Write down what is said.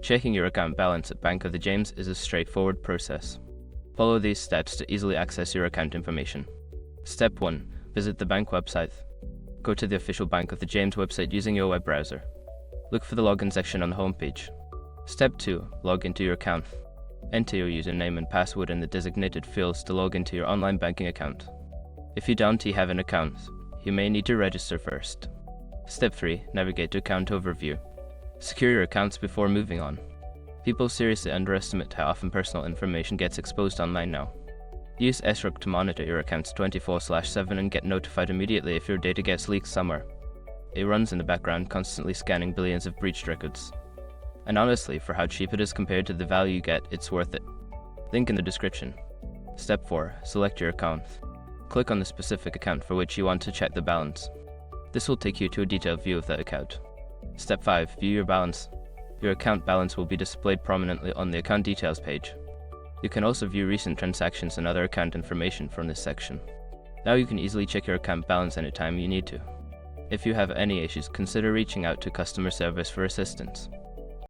Checking your account balance at Bank of the James is a straightforward process. Follow these steps to easily access your account information. Step 1. Visit the bank website. Go to the official Bank of the James website using your web browser. Look for the login section on the homepage. Step 2. Log into your account. Enter your username and password in the designated fields to log into your online banking account. If you don't have an account, you may need to register first. Step 3. Navigate to Account Overview. Secure your accounts before moving on. People seriously underestimate how often personal information gets exposed online now. Use SROC to monitor your accounts 24/7 and get notified immediately if your data gets leaked somewhere. It runs in the background, constantly scanning billions of breached records. And honestly, for how cheap it is compared to the value you get, it's worth it. Link in the description. Step 4. Select your account. Click on the specific account for which you want to check the balance. This will take you to a detailed view of that account. Step 5. View your balance. Your account balance will be displayed prominently on the account details page. You can also view recent transactions and other account information from this section. Now you can easily check your account balance anytime you need to. If you have any issues, consider reaching out to customer service for assistance.